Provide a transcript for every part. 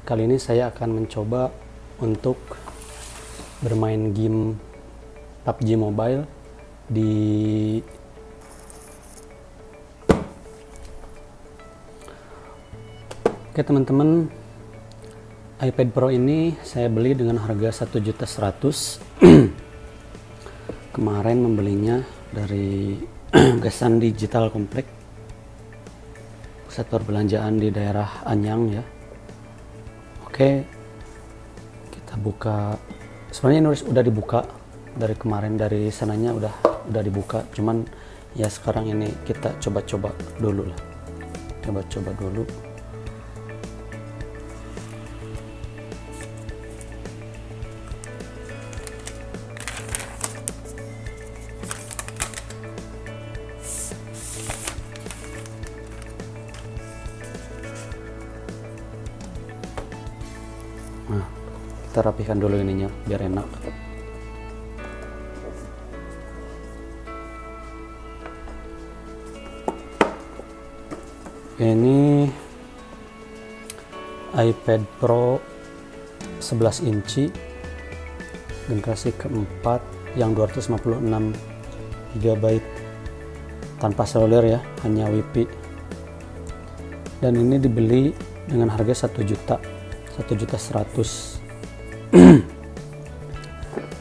Kali ini saya akan mencoba untuk bermain game PUBG Mobile di Oke teman-teman, iPad Pro ini saya beli dengan harga 1.100.000. Kemarin membelinya dari Gasan Digital Komplek, pusat perbelanjaan di daerah Anyang ya. Oke, kita buka. Sebenarnya ini udah dibuka dari kemarin, dari sananya udah dibuka, cuman ya sekarang ini kita coba-coba dulu lah. Coba-coba dulu. Nah, kita rapikan dulu ininya biar enak. Ini iPad Pro 11 inci generasi keempat yang 256 GB tanpa seluler ya, hanya WiFi. Dan ini dibeli dengan harga 1.100.000.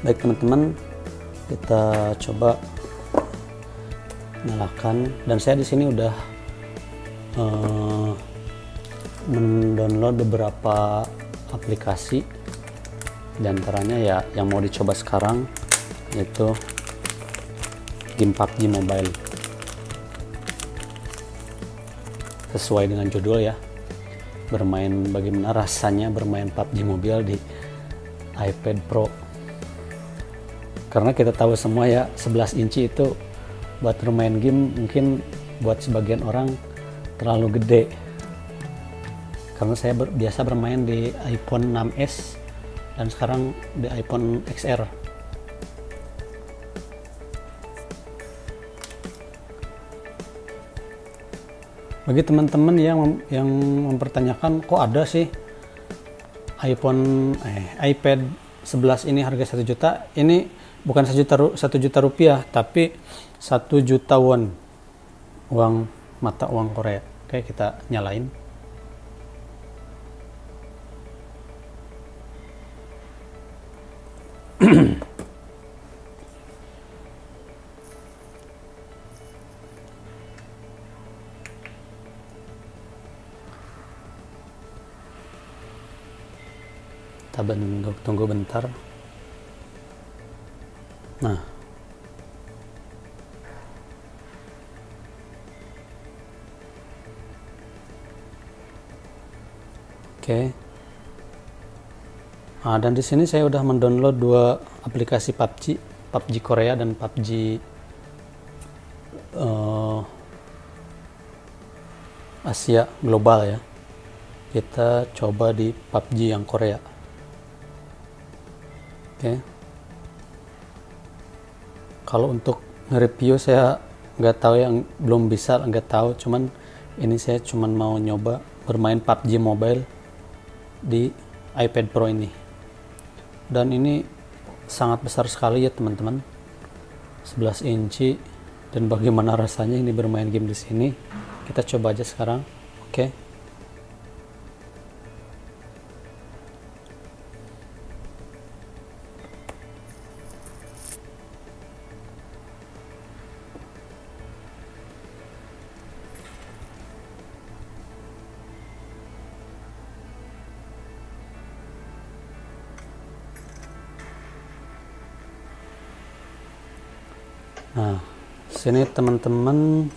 Baik teman-teman, kita coba nyalakan. Dan saya di sini udah mendownload beberapa aplikasi, diantaranya ya yang mau dicoba sekarang yaitu game PUBG Mobile. Sesuai dengan judul ya, bagaimana rasanya bermain PUBG Mobile di iPad Pro. Karena kita tahu semua ya, 11 inci itu buat bermain game mungkin buat sebagian orang terlalu gede. Karena saya biasa bermain di iPhone 6s dan sekarang di iPhone XR. Bagi teman-teman yang mempertanyakan, kok ada sih iPad 11 ini harga 1 juta? Ini bukan 1 juta rupiah, tapi 1 juta won, mata uang Korea. Oke, kita nyalain. Kita tunggu bentar. Nah, oke. Nah, dan di sini saya udah mendownload 2 aplikasi PUBG Korea dan PUBG Asia global ya. Kita coba di PUBG yang Korea. Oke. Kalau untuk nge-review saya nggak tahu, yang belum bisa nggak tahu, cuman ini saya cuman mau nyoba bermain PUBG Mobile di iPad Pro ini. Dan ini sangat besar sekali ya teman-teman, 11 inci. Dan bagaimana rasanya ini bermain game di sini, kita coba aja sekarang. Oke. Nah, sini teman-teman,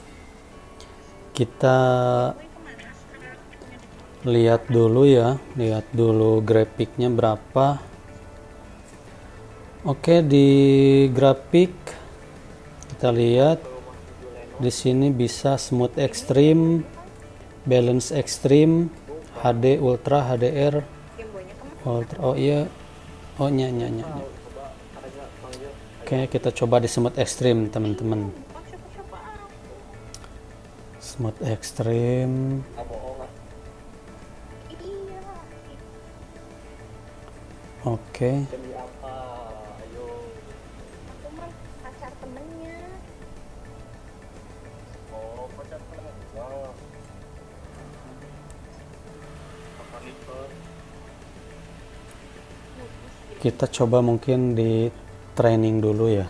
kita lihat dulu ya, lihat dulu grafiknya berapa. Oke, di grafik kita lihat di sini bisa smooth extreme, balance extreme, HD ultra, HDR ultra. Oh iya, oh nya. Oke, kita coba di smooth extreme teman-teman. Smooth extreme. Oke. Demi apa? Ayo. Aku mah pacar temennya. Oh, pacar temen. Wah, apa nih, Bos? Kita coba mungkin di training dulu ya.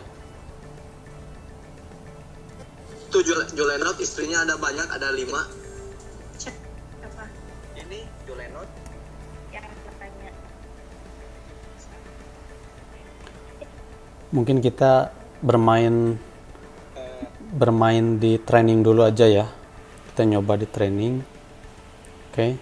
Itu Julenot istrinya ada banyak, ada 5. Apa Ini Julenot. yang katanya? Mungkin kita bermain di training dulu aja ya. Kita nyoba di training. Oke.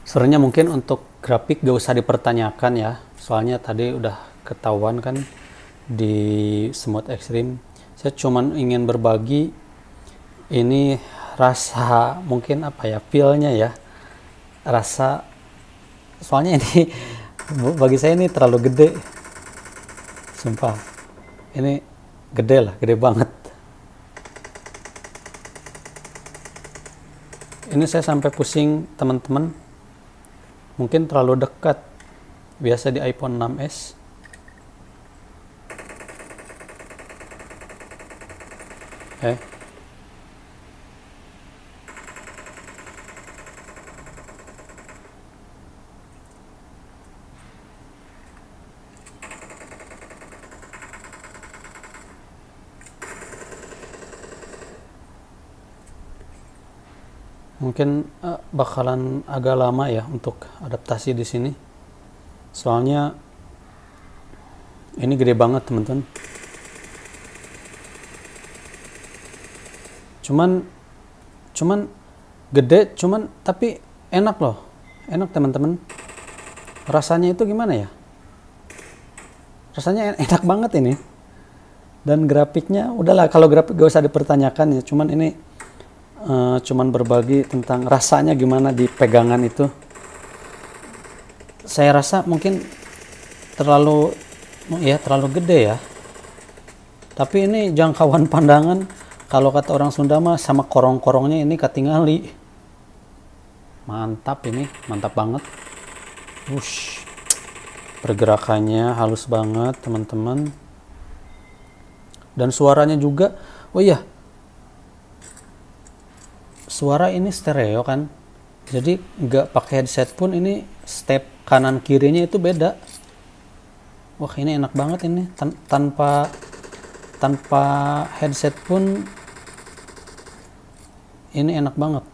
Sebenarnya mungkin untuk grafik gak usah dipertanyakan ya, soalnya tadi udah ketahuan kan di Smooth Extreme. Saya cuman ingin berbagi ini rasa, mungkin apa ya, feel-nya ya, rasa, soalnya ini bagi saya ini terlalu gede, sumpah, ini gede lah, gede banget. Ini saya sampai pusing teman-teman, mungkin terlalu dekat. Biasa di iPhone 6s. Mungkin bakalan agak lama ya untuk adaptasi di sini. Soalnya ini gede banget, teman-teman. Cuman gede, tapi enak loh. Enak, teman-teman. Rasanya itu gimana ya? Rasanya enak banget ini. Dan grafiknya udahlah, kalau grafik gak usah dipertanyakan ya. Cuman ini cuman berbagi tentang rasanya gimana di pegangan itu. Saya rasa mungkin terlalu gede ya, tapi ini jangkauan pandangan, kalau kata orang Sunda mah sama korong-korongnya ini katingali. Mantap, ini mantap banget. Wush, pergerakannya halus banget teman-teman, dan suaranya juga. Oh iya, suara ini stereo kan, jadi nggak pakai headset pun ini step kanan kirinya itu beda. Wah, ini enak banget ini, tanpa headset pun ini enak banget.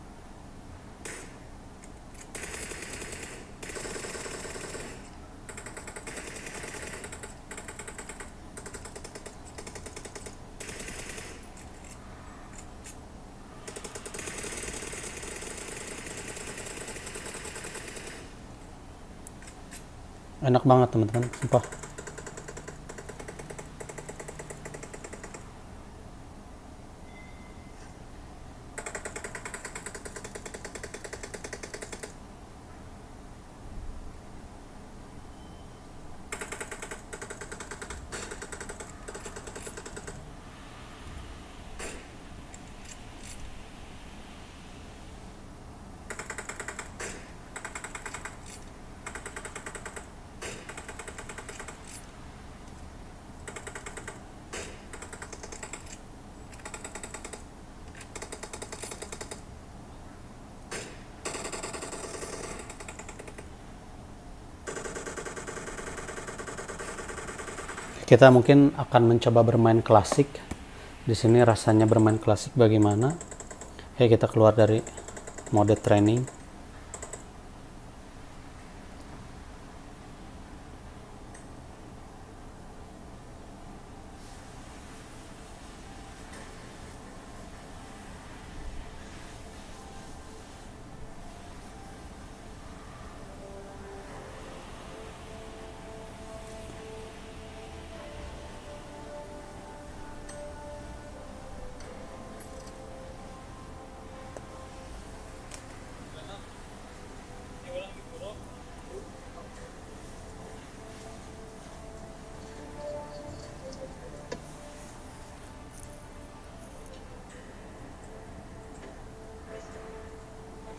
Enak banget teman-teman, sumpah. Kita mungkin akan mencoba bermain klasik. Di sini rasanya bermain klasik bagaimana? Oke, kita keluar dari mode training.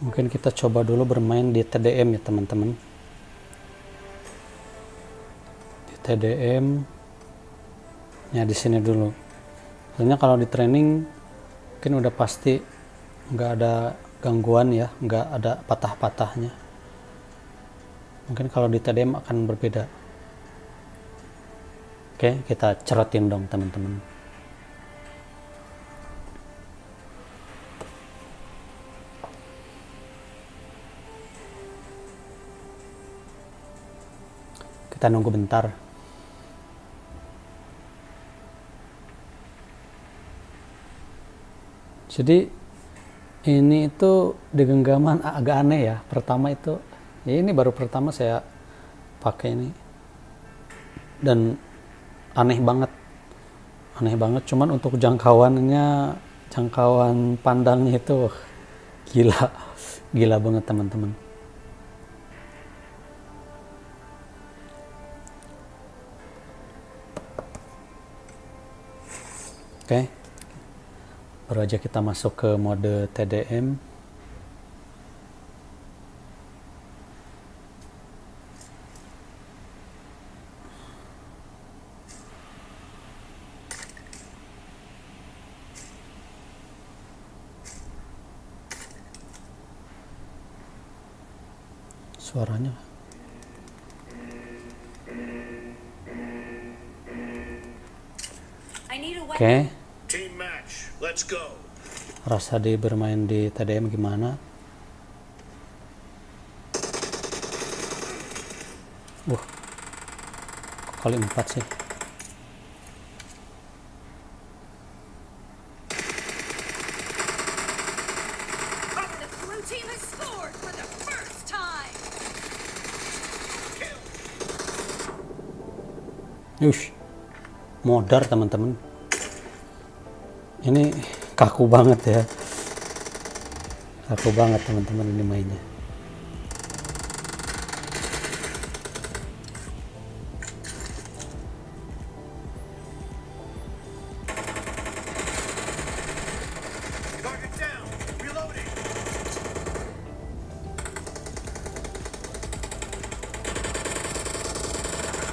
Mungkin kita coba dulu bermain di TDM ya teman-teman. Di TDM ya di sini dulu. Soalnya kalau di training mungkin udah pasti nggak ada gangguan ya, nggak ada patah-patahnya. Mungkin kalau di TDM akan berbeda. Oke, kita cerotin dong teman-teman. Kita nunggu bentar. Jadi ini itu di genggaman agak aneh ya. Pertama itu, ya ini baru pertama saya pakai ini. Dan aneh banget. Cuman untuk jangkauan pandangnya itu gila banget teman-teman. Oke, baru aja kita masuk ke mode TDM. Suaranya. Oke. Team match, let's go. Rasa di bermain di TDM gimana? Kali 4 sih. The blue team has scored for the first time. Modar teman-teman. Ini kaku banget ya. Kaku banget teman-teman ini mainnya. Target down, reloading.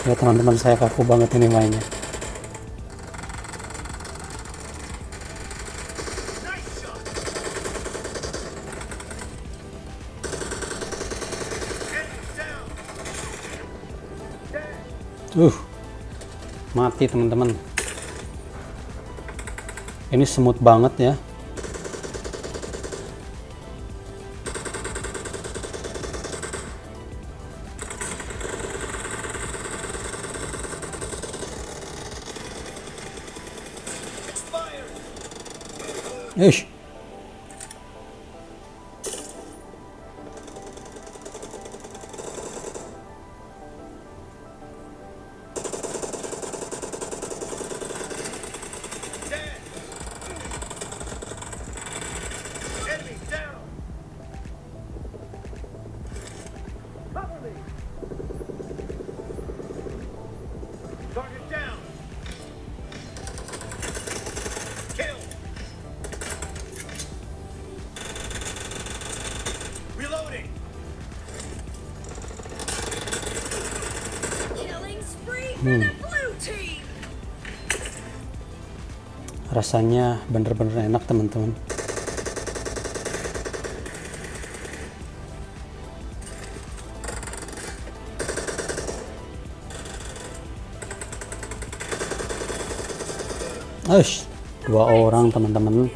Ya teman-teman, saya kaku banget ini mainnya. Mati teman-teman. Ini smooth banget ya. Ish. Target down. Kill. Reloading. Killing spree for the blue team. Rasanya bener-bener enak teman-teman. Aish, 2 orang teman-teman.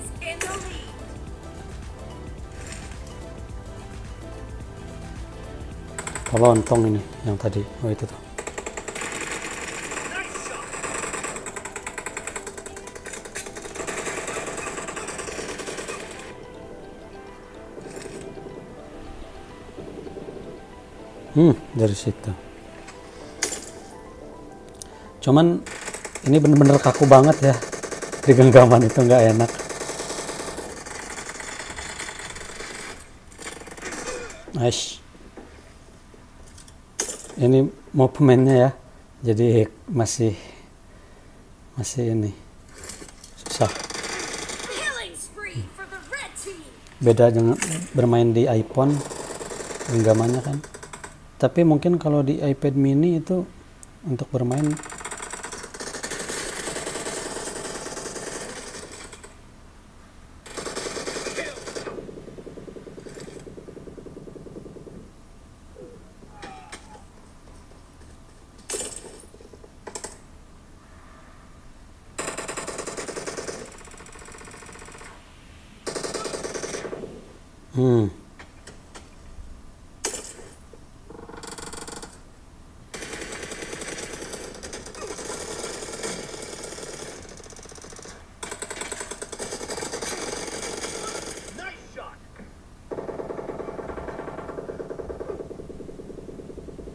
Lontong ini yang tadi. Oh itu tuh. Dari situ. Cuman ini bener-bener kaku banget ya. Di genggaman itu nggak enak. Aish. Ini movementnya ya. Jadi masih ini susah. beda dengan bermain di iPhone genggamannya kan. Tapi mungkin kalau di iPad mini itu untuk bermain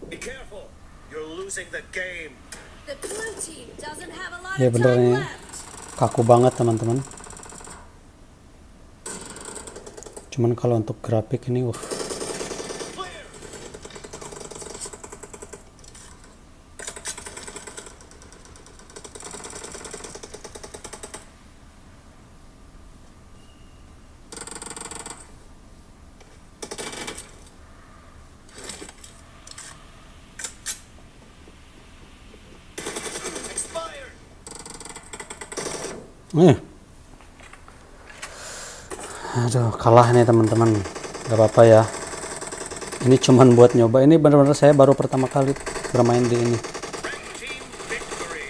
Be careful. You're losing the game. The blue team doesn't have a lot ya of bener time nih, left. kaku banget teman-teman. Cuman kalau untuk grafik ini Clear. Expired. Aduh, kalah nih teman-teman. Gak apa-apa ya. Ini cuman buat nyoba. Ini benar-benar saya baru pertama kali bermain di ini. Red team victory.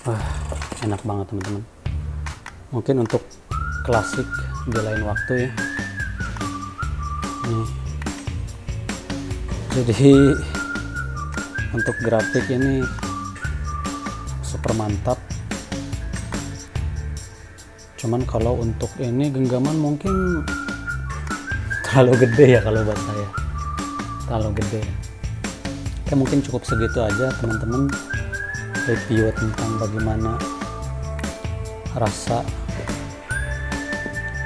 Wah, enak banget teman-teman. Mungkin untuk klasik di lain waktu ya. Nih. Jadi untuk grafik ini super mantap. Cuman kalau untuk ini genggaman mungkin terlalu gede ya kalau buat saya. Terlalu gede. Oke, mungkin cukup segitu aja teman-teman. Review tentang bagaimana rasa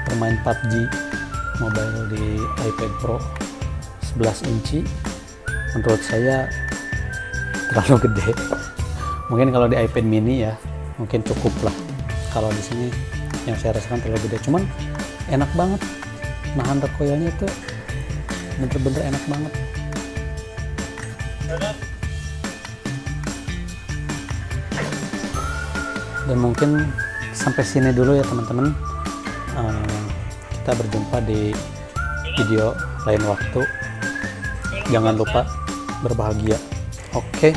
bermain PUBG Mobile di iPad Pro 11 inci. Menurut saya terlalu gede. Mungkin kalau di iPad mini ya mungkin cukup lah. Kalau di sini yang saya rasakan terlalu gede. Cuman enak banget. Nahan recoilnya itu bener-bener enak banget. Dan mungkin sampai sini dulu ya teman-teman. Kita berjumpa di video lain waktu. Jangan lupa berbahagia. Oke.